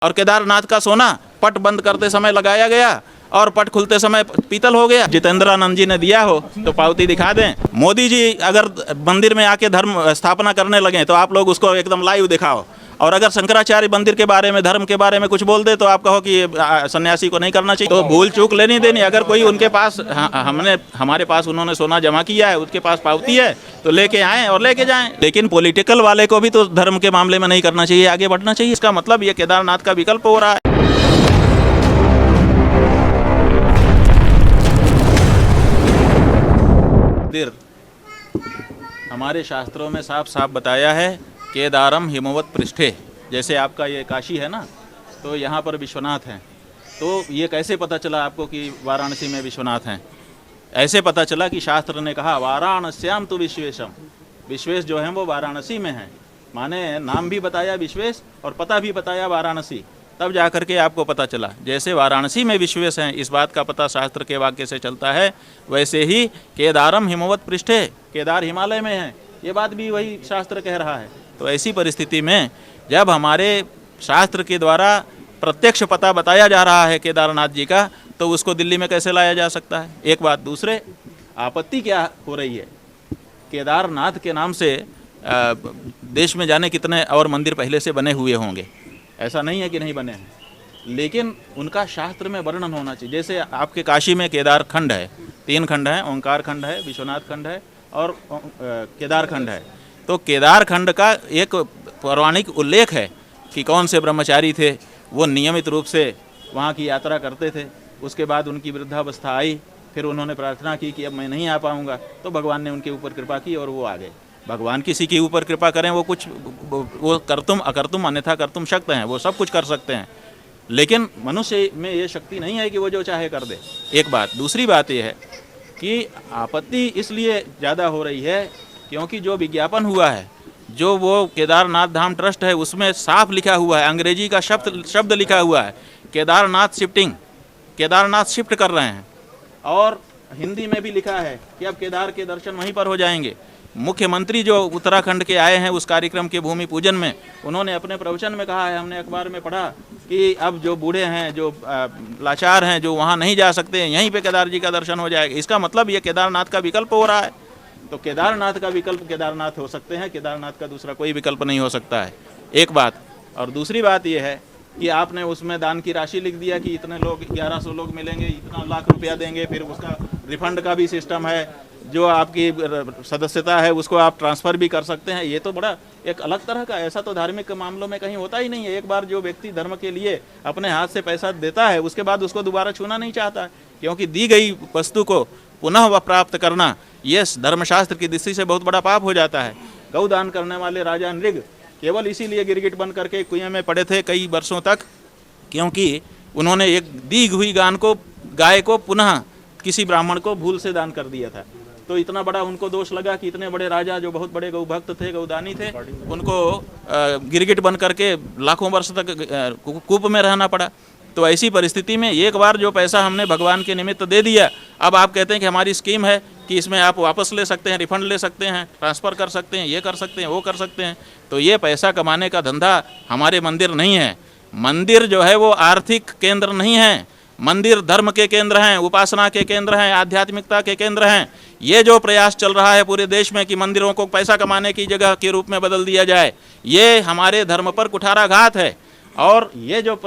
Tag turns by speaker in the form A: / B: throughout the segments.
A: और केदारनाथ का सोना पट बंद करते समय लगाया गया और पट खुलते समय पीतल हो गया। जितेंद्रानंद जी ने दिया हो तो पावती दिखा दें। मोदी जी अगर मंदिर में आके धर्म स्थापना करने लगे तो आप लोग उसको एकदम लाइव दिखाओ। और अगर शंकराचार्य मंदिर के बारे में, धर्म के बारे में कुछ बोल दे तो आप कहो कि सन्यासी को नहीं करना चाहिए। तो भूल चूक लेनी देनी, अगर कोई उनके पास हमारे पास उन्होंने सोना जमा किया है, उसके पास पावती है तो लेके आएँ और लेके जाएं। लेकिन पॉलिटिकल वाले को भी तो धर्म के मामले में नहीं करना चाहिए, आगे बढ़ना चाहिए। इसका मतलब ये केदारनाथ का विकल्प हो रहा है। हमारे शास्त्रों में साफ साफ बताया है, केदारम हिमवत पृष्ठे। जैसे आपका ये काशी है ना, तो यहाँ पर विश्वनाथ हैं। तो ये कैसे पता चला आपको कि वाराणसी में विश्वनाथ हैं? ऐसे पता चला कि शास्त्र ने कहा वाराणस्याम तो विश्वेशम। विश्वेश जो हैं वो वाराणसी में हैं, माने नाम भी बताया विश्वेश और पता भी बताया वाराणसी, तब जा कर के आपको पता चला। जैसे वाराणसी में विश्वेश हैं, इस बात का पता शास्त्र के वाक्य से चलता है, वैसे ही केदारम हिमवत पृष्ठे, केदार हिमालय में है, ये बात भी वही शास्त्र कह रहा है। तो ऐसी परिस्थिति में जब हमारे शास्त्र के द्वारा प्रत्यक्ष पता बताया जा रहा है केदारनाथ जी का, तो उसको दिल्ली में कैसे लाया जा सकता है? एक बात। दूसरे, आपत्ति क्या हो रही है? केदारनाथ के नाम से देश में जाने कितने और मंदिर पहले से बने हुए होंगे, ऐसा नहीं है कि नहीं बने हैं, लेकिन उनका शास्त्र में वर्णन होना चाहिए। जैसे आपके काशी में केदार खंड है, 3 खंड हैं, ओंकार खंड है, विश्वनाथ खंड है और केदार खंड है। तो केदार खंड का एक पौराणिक उल्लेख है कि कौन से ब्रह्मचारी थे, वो नियमित रूप से वहाँ की यात्रा करते थे। उसके बाद उनकी वृद्धावस्था आई, फिर उन्होंने प्रार्थना की कि अब मैं नहीं आ पाऊँगा, तो भगवान ने उनके ऊपर कृपा की और वो आ गए। भगवान किसी के ऊपर कृपा करें, वो करतुम अकर्तुम अन्यथा कर्तुम शक्त हैं, वो सब कुछ कर सकते हैं। लेकिन मनुष्य में ये शक्ति नहीं है कि वो जो चाहे कर दे, एक बात। दूसरी बात ये है कि आपत्ति इसलिए ज़्यादा हो रही है क्योंकि जो विज्ञापन हुआ है, जो वो केदारनाथ धाम ट्रस्ट है, उसमें साफ लिखा हुआ है, अंग्रेजी का शब्द लिखा हुआ है, केदारनाथ शिफ्टिंग, केदारनाथ शिफ्ट कर रहे हैं। और हिंदी में भी लिखा है कि अब केदार के दर्शन वहीं पर हो जाएंगे। मुख्यमंत्री जो उत्तराखंड के आए हैं उस कार्यक्रम के भूमि पूजन में, उन्होंने अपने प्रवचन में कहा है, हमने अखबार में पढ़ा कि अब जो बूढ़े हैं, जो लाचार हैं, जो वहाँ नहीं जा सकते, यहीं पे केदार जी का दर्शन हो जाएगा। इसका मतलब ये केदारनाथ का विकल्प हो रहा है। तो केदारनाथ का विकल्प केदारनाथ हो सकते हैं, केदारनाथ का दूसरा कोई विकल्प नहीं हो सकता है, एक बात। और दूसरी बात ये है कि आपने उसमें दान की राशि लिख दिया कि इतने लोग, 1100 लोग मिलेंगे, इतना लाख रुपया देंगे, फिर उसका रिफंड का भी सिस्टम है, जो आपकी सदस्यता है उसको आप ट्रांसफ़र भी कर सकते हैं। ये तो बड़ा एक अलग तरह का, ऐसा तो धार्मिक मामलों में कहीं होता ही नहीं है। एक बार जो व्यक्ति धर्म के लिए अपने हाथ से पैसा देता है, उसके बाद उसको दोबारा छूना नहीं चाहता है, क्योंकि दी गई वस्तु को पुनः वह प्राप्त करना, ये धर्मशास्त्र की दृष्टि से बहुत बड़ा पाप हो जाता है। गौदान करने वाले राजा नृग केवल इसीलिए गिरगिट बन करके कुएं में पड़े थे कई वर्षों तक, क्योंकि उन्होंने एक दी हुई गाय को पुनः किसी ब्राह्मण को भूल से दान कर दिया था। तो इतना बड़ा उनको दोष लगा कि इतने बड़े राजा जो बहुत बड़े गौभक्त थे, गौदानी थे, उनको गिरगिट बन करके लाखों वर्ष तक कूप में रहना पड़ा। तो ऐसी परिस्थिति में एक बार जो पैसा हमने भगवान के निमित्त दे दिया, अब आप कहते हैं कि हमारी स्कीम है कि इसमें आप वापस ले सकते हैं, रिफंड ले सकते हैं, ट्रांसफ़र कर सकते हैं, ये कर सकते हैं, वो कर सकते हैं। तो ये पैसा कमाने का धंधा हमारे मंदिर नहीं है। मंदिर जो है वो आर्थिक केंद्र नहीं है, मंदिर धर्म के केंद्र हैं, उपासना के केंद्र हैं, आध्यात्मिकता के केंद्र हैं। ये जो प्रयास चल रहा है पूरे देश में कि मंदिरों को पैसा कमाने की जगह के रूप में बदल दिया जाए, ये हमारे धर्म पर कुठाराघात है। और ये जो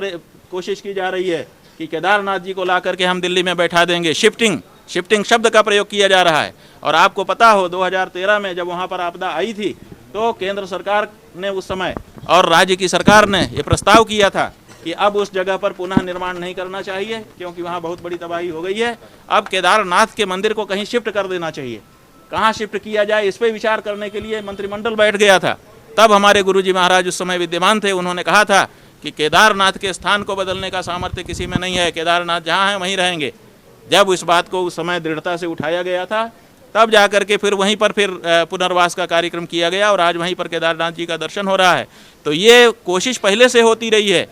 A: कोशिश की जा रही है कि केदारनाथ जी को ला करके हम दिल्ली में बैठा देंगे, शिफ्टिंग शब्द का प्रयोग किया जा रहा है। और आपको पता हो 2013 में जब वहाँ पर आपदा आई थी, तो केंद्र सरकार ने उस समय और राज्य की सरकार ने ये प्रस्ताव किया था कि अब उस जगह पर पुनः निर्माण नहीं करना चाहिए, क्योंकि वहाँ बहुत बड़ी तबाही हो गई है। अब केदारनाथ के मंदिर को कहीं शिफ्ट कर देना चाहिए। कहाँ शिफ्ट किया जाए, इस पर विचार करने के लिए मंत्रिमंडल बैठ गया था। तब हमारे गुरुजी महाराज उस समय विद्यमान थे, उन्होंने कहा था कि केदारनाथ के स्थान को बदलने का सामर्थ्य किसी में नहीं है, केदारनाथ जहाँ हैं वहीं रहेंगे। जब इस बात को उस समय दृढ़ता से उठाया गया था, तब जा कर के फिर वहीं पर पुनर्वास का कार्यक्रम किया गया और आज वहीं पर केदारनाथ जी का दर्शन हो रहा है। तो ये कोशिश पहले से होती रही है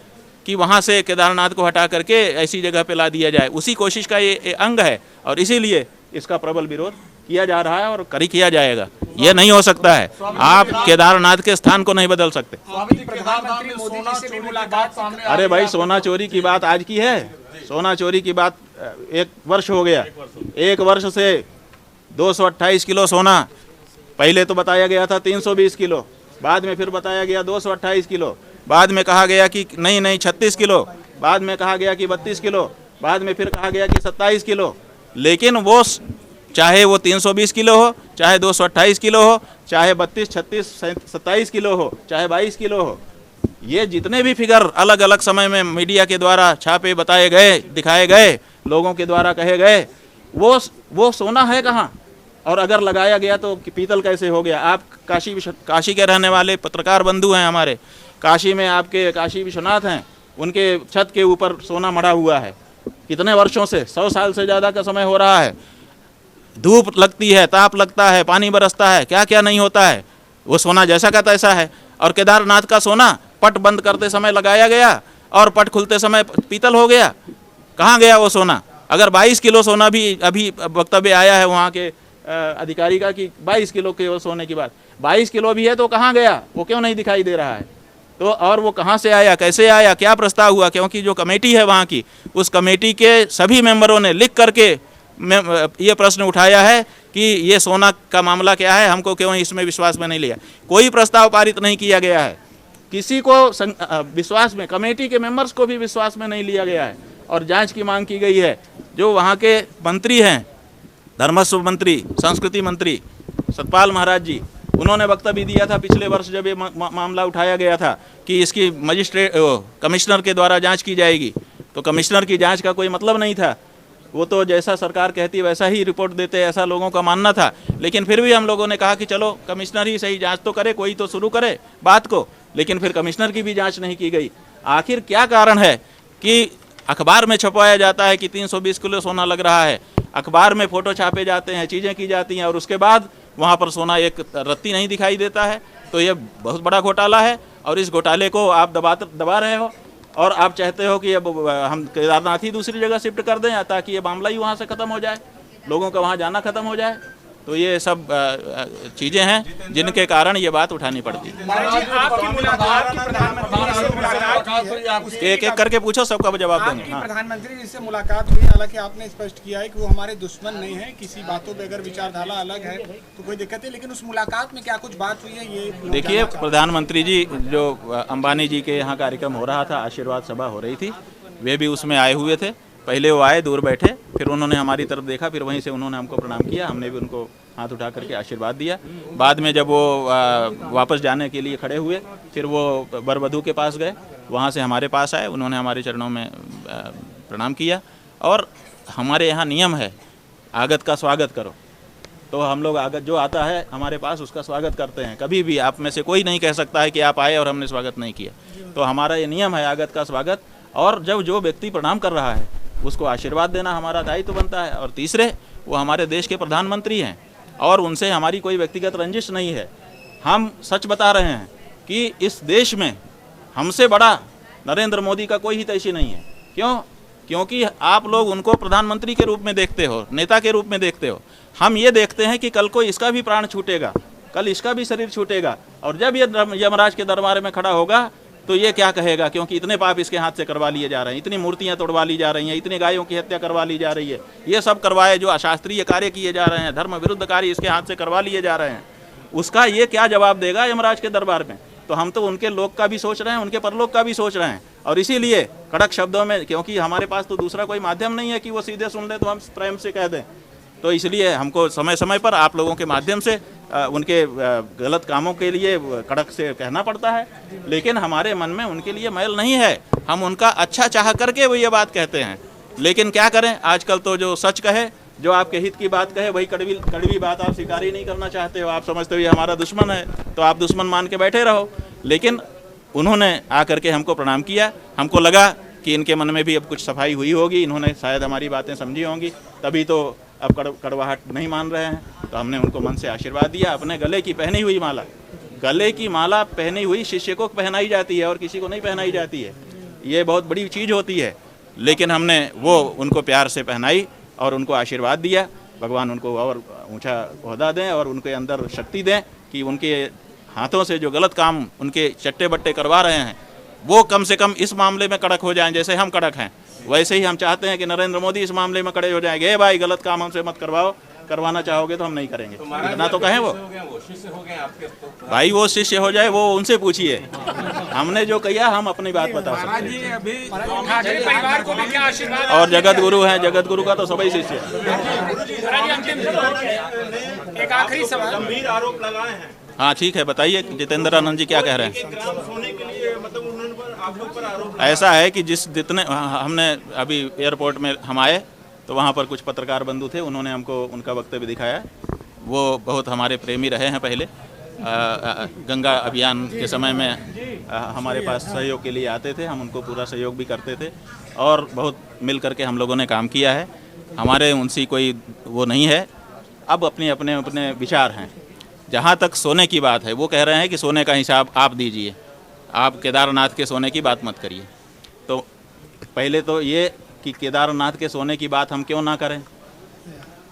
A: कि वहाँ से केदारनाथ को हटा करके ऐसी जगह पे ला दिया जाए, उसी कोशिश का ये अंग है और इसीलिए इसका प्रबल विरोध किया जा रहा है और किया जाएगा। ये नहीं हो सकता है, आप केदारनाथ के स्थान को नहीं बदल सकते।
B: प्रधानमंत्री मोदी जी से भी मुलाकात सामने
A: अरे भाई, सोना चोरी की बात आज की है? सोना चोरी की बात 1 वर्ष हो गया। 1 वर्ष से 228 किलो सोना, पहले तो बताया गया था 320 किलो, बाद में फिर बताया गया 228 किलो, बाद में कहा गया कि नहीं 36 किलो, बाद में कहा गया कि 32 किलो, बाद में फिर कहा गया कि 27 किलो। लेकिन वो चाहे वो 320 किलो हो, चाहे 228 किलो हो, चाहे 32, 36, 27 किलो हो, चाहे 22 किलो हो, ये जितने भी फिगर अलग अलग समय में मीडिया के द्वारा छापे बताए गए, दिखाए गए, लोगों के द्वारा कहे गए, वो सोना है कहाँ? और अगर लगाया गया तो पीतल कैसे हो गया? आप काशी के रहने वाले पत्रकार बंधु हैं हमारे, काशी में आपके काशी विश्वनाथ हैं, उनके छत के ऊपर सोना मढ़ा हुआ है कितने वर्षों से, 100 साल से ज़्यादा का समय हो रहा है। धूप लगती है, ताप लगता है, पानी बरसता है, क्या क्या नहीं होता है, वो सोना जैसा का तैसा है। और केदारनाथ का सोना पट बंद करते समय लगाया गया और पट खुलते समय पीतल हो गया, कहाँ गया वो सोना? अगर 22 किलो सोना भी अभी वक्तव्य आया है वहाँ के अधिकारी का कि 22 किलो के सोने की बात, 22 किलो भी है तो कहाँ गया? वो क्यों नहीं दिखाई दे रहा है? तो और वो कहाँ से आया, कैसे आया, क्या प्रस्ताव हुआ? क्योंकि जो कमेटी है वहाँ की, उस कमेटी के सभी मेंबरों ने लिख करके ये प्रश्न उठाया है कि ये सोना का मामला क्या है, हमको क्यों इसमें विश्वास में नहीं लिया। कोई प्रस्ताव पारित नहीं किया गया है, किसी को विश्वास में, कमेटी के मेंबर्स को भी विश्वास में नहीं लिया गया है और जांच की मांग की गई है। जो वहाँ के मंत्री हैं, धर्मस्व मंत्री, संस्कृति मंत्री सतपाल महाराज जी, उन्होंने वक्तव्य दिया था पिछले वर्ष जब ये मामला उठाया गया था कि इसकी मजिस्ट्रेट कमिश्नर के द्वारा जांच की जाएगी। तो कमिश्नर की जांच का कोई मतलब नहीं था, वो तो जैसा सरकार कहती वैसा ही रिपोर्ट देते, ऐसा लोगों का मानना था। लेकिन फिर भी हम लोगों ने कहा कि चलो कमिश्नर ही सही जांच तो करे, कोई तो शुरू करे बात को। लेकिन फिर कमिश्नर की भी जांच नहीं की गई। आखिर क्या कारण है कि अखबार में छपवाया जाता है कि 320 किलो सोना लग रहा है, अखबार में फ़ोटो छापे जाते हैं, चीज़ें की जाती हैं और उसके बाद वहाँ पर सोना एक रत्ती नहीं दिखाई देता है। तो ये बहुत बड़ा घोटाला है और इस घोटाले को आप दबा रहे हो और आप चाहते हो कि अब हम केदारनाथ ही दूसरी जगह शिफ्ट कर दें ताकि ये मामला ही वहाँ से ख़त्म हो जाए, लोगों का वहाँ जाना ख़त्म हो जाए। तो ये सब चीज़ें हैं जिनके कारण ये बात उठानी पड़ती है। एक एक करके पूछो, सबका जवाब देंगे। हाँ,
B: प्रधानमंत्री जी से मुलाकात हुई, हालांकि आपने स्पष्ट किया है कि वो हमारे दुश्मन नहीं है, किसी बातों पे अगर विचारधारा अलग है तो कोई दिक्कत है, लेकिन उस मुलाकात में क्या कुछ बात हुई है ये
A: देखिए, प्रधानमंत्री जी जो अंबानी जी के यहाँ कार्यक्रम हो रहा था, आशीर्वाद सभा हो रही थी, वे भी उसमें आए हुए थे। पहले वो आए, दूर बैठे, फिर उन्होंने हमारी तरफ देखा, फिर वहीं से उन्होंने हमको प्रणाम किया, हमने भी उनको हाथ उठा करके आशीर्वाद दिया। बाद में जब वो वापस जाने के लिए खड़े हुए, फिर वो वर वधू के पास गए, वहाँ से हमारे पास आए, उन्होंने हमारे चरणों में प्रणाम किया। और हमारे यहाँ नियम है, आगत का स्वागत करो। तो हम लोग आगत जो आता है हमारे पास उसका स्वागत करते हैं। कभी भी आप में से कोई नहीं कह सकता है कि आप आए और हमने स्वागत नहीं किया। तो हमारा ये नियम है आगत का स्वागत। और जब जो व्यक्ति प्रणाम कर रहा है उसको आशीर्वाद देना हमारा दायित्व बनता है। और तीसरे, वो हमारे देश के प्रधानमंत्री हैं और उनसे हमारी कोई व्यक्तिगत रंजिश नहीं है। हम सच बता रहे हैं कि इस देश में हमसे बड़ा नरेंद्र मोदी का कोई हितैषी नहीं है। क्यों? क्योंकि आप लोग उनको प्रधानमंत्री के रूप में देखते हो, नेता के रूप में देखते हो। हम ये देखते हैं कि कल को इसका भी प्राण छूटेगा, कल इसका भी शरीर छूटेगा, और जब ये यमराज के दरबार में खड़ा होगा तो ये क्या कहेगा, क्योंकि इतने पाप इसके हाथ से करवा लिए जा रहे हैं, इतनी मूर्तियां तोड़वा ली जा रही हैं, इतनी गायों की हत्या करवा ली जा रही है, ये सब करवाए, जो अशास्त्रीय कार्य किए जा रहे हैं, धर्म विरुद्ध कार्य इसके हाथ से करवा लिए जा रहे हैं, उसका ये क्या जवाब देगा यमराज के दरबार में। तो हम तो उनके लोक का भी सोच रहे हैं, उनके परलोक का भी सोच रहे हैं। और इसीलिए कड़क शब्दों में, क्योंकि हमारे पास तो दूसरा कोई माध्यम नहीं है कि वो सीधे सुन ले तो हम प्रेम से कह दें, तो इसलिए हमको समय समय पर आप लोगों के माध्यम से उनके गलत कामों के लिए कड़क से कहना पड़ता है। लेकिन हमारे मन में उनके लिए मैल नहीं है, हम उनका अच्छा चाह करके वो ये बात कहते हैं। लेकिन क्या करें, आजकल तो जो सच कहे, जो आपके हित की बात कहे, वही कड़वी बात आप स्वीकार ही नहीं करना चाहते हो। आप समझते हो ये हमारा दुश्मन है, तो आप दुश्मन मान के बैठे रहो। लेकिन उन्होंने आकर के हमको प्रणाम किया, हमको लगा कि इनके मन में भी अब कुछ सफाई हुई होगी, इन्होंने शायद हमारी बातें समझी होंगी, तभी तो अब कड़वाहट नहीं मान रहे हैं। तो हमने उनको मन से आशीर्वाद दिया। अपने गले की पहनी हुई माला, गले की माला पहनी हुई शिष्य को पहनाई जाती है और किसी को नहीं पहनाई जाती है, ये बहुत बड़ी चीज़ होती है। लेकिन हमने वो उनको प्यार से पहनाई और उनको आशीर्वाद दिया। भगवान उनको और ऊंचा ओहदा दें और उनके अंदर शक्ति दें कि उनके हाथों से जो गलत काम उनके चट्टे बट्टे करवा रहे हैं वो कम से कम इस मामले में कड़क हो जाएं। जैसे हम कड़क हैं वैसे ही हम चाहते हैं कि नरेंद्र मोदी इस मामले में कड़े हो जाएंगे। भाई गलत काम हमसे मत करवाओ, करवाना चाहोगे तो हम नहीं करेंगे, इतना तो कहें। वो भाई वो शिष्य हो जाए वो उनसे पूछिए, हमने जो किया हम अपनी बात बता सकते हैं। और जगत गुरु हैं, जगत गुरु का तो सभी शिष्य है।
B: एक आखिरी सवाल,
C: गंभीर आरोप लगाए हैं।
A: हाँ ठीक है, बताइए जितेंद्र आनंद जी क्या कह रहे हैं।
C: ग्राम सोने के लिए मतलब उन्होंने आप लोग पर आरोप
A: ऐसा है कि जितने हमने अभी एयरपोर्ट में हम आए तो वहाँ पर कुछ पत्रकार बंधु थे, उन्होंने हमको उनका वक्तव्य दिखाया। वो बहुत हमारे प्रेमी रहे हैं पहले, गंगा अभियान के समय में हमारे पास सहयोग के लिए आते थे, हम उनको पूरा सहयोग भी करते थे और बहुत मिल करके हम लोगों ने काम किया है। हमारे उनसे कोई वो नहीं है। अब अपने विचार हैं। जहाँ तक सोने की बात है, वो कह रहे हैं कि सोने का हिसाब आप दीजिए, आप केदारनाथ के सोने की बात मत करिए। तो पहले तो ये कि केदारनाथ के सोने की बात हम क्यों ना करें,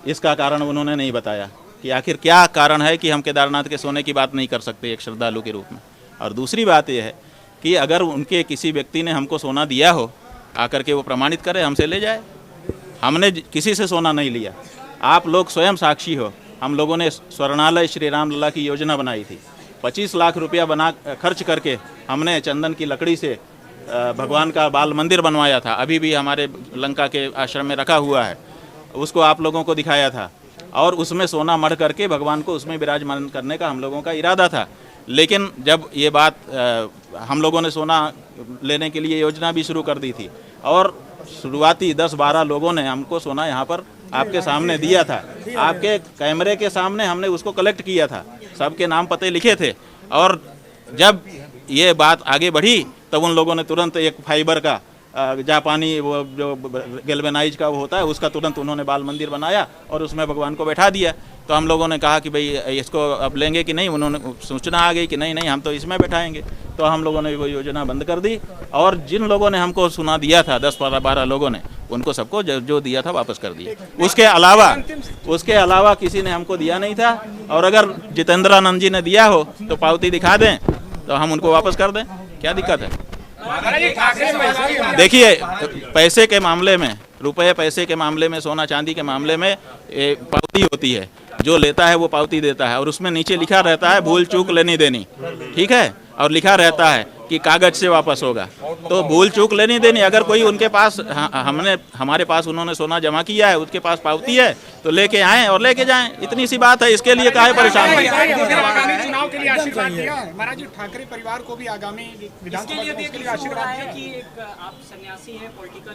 A: इसका कारण उन्होंने नहीं बताया कि आखिर क्या कारण है कि हम केदारनाथ के सोने की बात नहीं कर सकते एक श्रद्धालु के रूप में। और दूसरी बात यह है कि अगर उनके किसी व्यक्ति ने हमको सोना दिया हो, आकर के वो प्रमाणित करे, हमसे ले जाए। हमने किसी से सोना नहीं लिया, आप लोग स्वयं साक्षी हो। हम लोगों ने स्वर्णालय श्री राम लला की योजना बनाई थी, 25 लाख रुपया खर्च करके हमने चंदन की लकड़ी से भगवान का बाल मंदिर बनवाया था। अभी भी हमारे लंका के आश्रम में रखा हुआ है, उसको आप लोगों को दिखाया था। और उसमें सोना मढ़ करके भगवान को उसमें विराजमान करने का हम लोगों का इरादा था। लेकिन जब ये बात हम लोगों ने सोना लेने के लिए योजना भी शुरू कर दी थी और शुरुआती 10-12 लोगों ने हमको सोना यहाँ पर आपके सामने दिया था, आपके कैमरे के सामने हमने उसको कलेक्ट किया था, सबके नाम पते लिखे थे। और जब ये बात आगे बढ़ी तब उन लोगों ने तुरंत एक फाइबर का जापानी वो जो गैल्वेनाइज का वो होता है उसका तुरंत उन्होंने बाल मंदिर बनाया और उसमें भगवान को बैठा दिया। तो हम लोगों ने कहा कि भाई इसको अब लेंगे कि नहीं, उन्होंने सूचना आ गई कि नहीं हम तो इसमें बैठाएंगे। तो हम लोगों ने वो योजना बंद कर दी और जिन लोगों ने हमको सुना दिया था 10-12 लोगों ने, उनको सबको जो दिया था वापस कर दिया। उसके अलावा किसी ने हमको दिया नहीं था। और अगर जितेंद्र आनंद जी ने दिया हो तो पावती दिखा दें तो हम उनको वापस कर दें, क्या दिक्कत है। देखिए पैसे के मामले में, रुपए पैसे के मामले में, सोना चांदी के मामले में पावती होती है, जो लेता है वो पावती देता है और उसमें नीचे लिखा रहता है भूल चूक लेनी देनी, ठीक है, और लिखा रहता है कि कागज से वापस होगा। तो भूल चूक लेनी देनी, अगर कोई उनके पास हमारे पास उन्होंने सोना जमा किया है, उसके पास पावती है तो लेके आएं और लेके जाएं, इतनी सी बात है। इसके लिए काहे परेशान हो।
B: आगामी चुनाव के लिए आशीर्वाद दिया है महाराज जी, ठाकरे परिवार को भी आगामी विधानसभा के लिए आशीर्वाद दिया कि एक आप सन्यासी हैं, पॉलिटिकल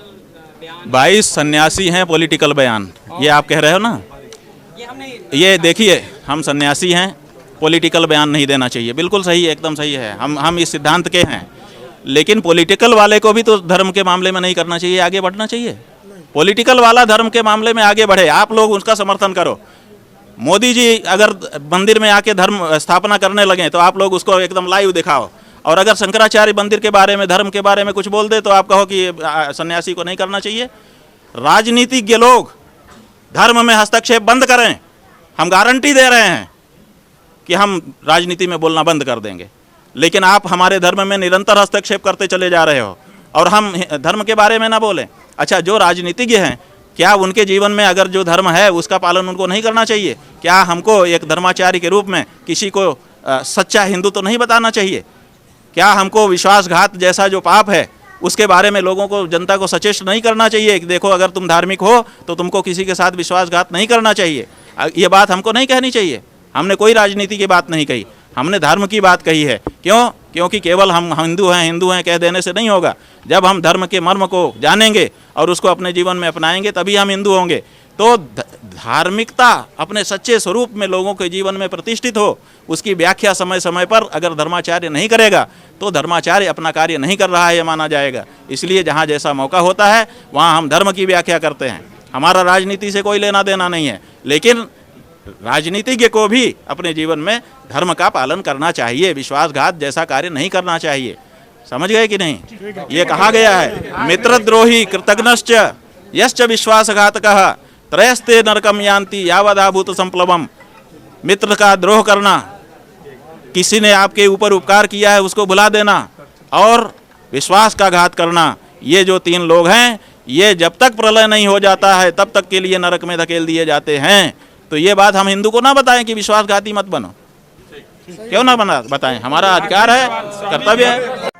B: बयान
A: 22 सन्यासी हैं, पॉलिटिकल बयान, ये आप कह रहे हो ना। ये देखिए, हम सन्यासी हैं, पॉलिटिकल बयान नहीं देना चाहिए, बिल्कुल सही है, एकदम सही है। हम इस सिद्धांत के हैं। लेकिन पॉलिटिकल वाले को भी तो धर्म के मामले में नहीं करना चाहिए, आगे बढ़ना चाहिए। पॉलिटिकल वाला धर्म के मामले में आगे बढ़े, आप लोग उसका समर्थन करो। मोदी जी अगर मंदिर में आके धर्म स्थापना करने लगे तो आप लोग उसको एकदम लाइव दिखाओ। और अगर शंकराचार्य मंदिर के बारे में, धर्म के बारे में कुछ बोल दे तो आप कहो कि सन्यासी को नहीं करना चाहिए। राजनीतिज्ञ लोग धर्म में हस्तक्षेप बंद करें, हम गारंटी दे रहे हैं कि हम राजनीति में बोलना बंद कर देंगे। लेकिन आप हमारे धर्म में निरंतर हस्तक्षेप करते चले जा रहे हो और हम धर्म के बारे में ना बोलें। अच्छा, जो राजनीतिज्ञ हैं, क्या उनके जीवन में अगर जो धर्म है उसका पालन उनको नहीं करना चाहिए? क्या हमको एक धर्माचार्य के रूप में किसी को सच्चा हिंदू तो नहीं बताना चाहिए? क्या हमको विश्वासघात जैसा जो पाप है उसके बारे में लोगों को, जनता को सचेत नहीं करना चाहिए कि देखो अगर तुम धार्मिक हो तो तुमको किसी के साथ विश्वासघात नहीं करना चाहिए? ये बात हमको नहीं कहनी चाहिए। हमने कोई राजनीति की बात नहीं कही, हमने धर्म की बात कही है। क्यों? क्योंकि केवल हम हिंदू हैं कह देने से नहीं होगा। जब हम धर्म के मर्म को जानेंगे और उसको अपने जीवन में अपनाएंगे तभी हम हिंदू होंगे। तो धार्मिकता अपने सच्चे स्वरूप में लोगों के जीवन में प्रतिष्ठित हो, उसकी व्याख्या समय समय पर अगर धर्माचार्य नहीं करेगा तो धर्माचार्य अपना कार्य नहीं कर रहा है, यह माना जाएगा। इसलिए जहाँ जैसा मौका होता है वहाँ हम धर्म की व्याख्या करते हैं। हमारा राजनीति से कोई लेना देना नहीं है, लेकिन राजनीतिज्ञ को भी अपने जीवन में धर्म का पालन करना चाहिए, विश्वासघात जैसा कार्य नहीं करना चाहिए। समझ गए कि नहीं? ये कहा गया है, मित्रद्रोही कृतघ्नश्च यश्च विश्वासघातकः त्रयस्ते नरकम यान्ति यावदाभूत संप्लवम। मित्र का द्रोह करना, किसी ने आपके ऊपर उपकार किया है उसको भुला देना, और विश्वास का घात करना, ये जो 3 लोग हैं ये जब तक प्रलय नहीं हो जाता है तब तक के लिए नरक में धकेल दिए जाते हैं। तो ये बात हम हिंदू को ना बताएं कि विश्वासघाती मत बनो, क्यों ना बताएं, हमारा अधिकार है, कर्तव्य है।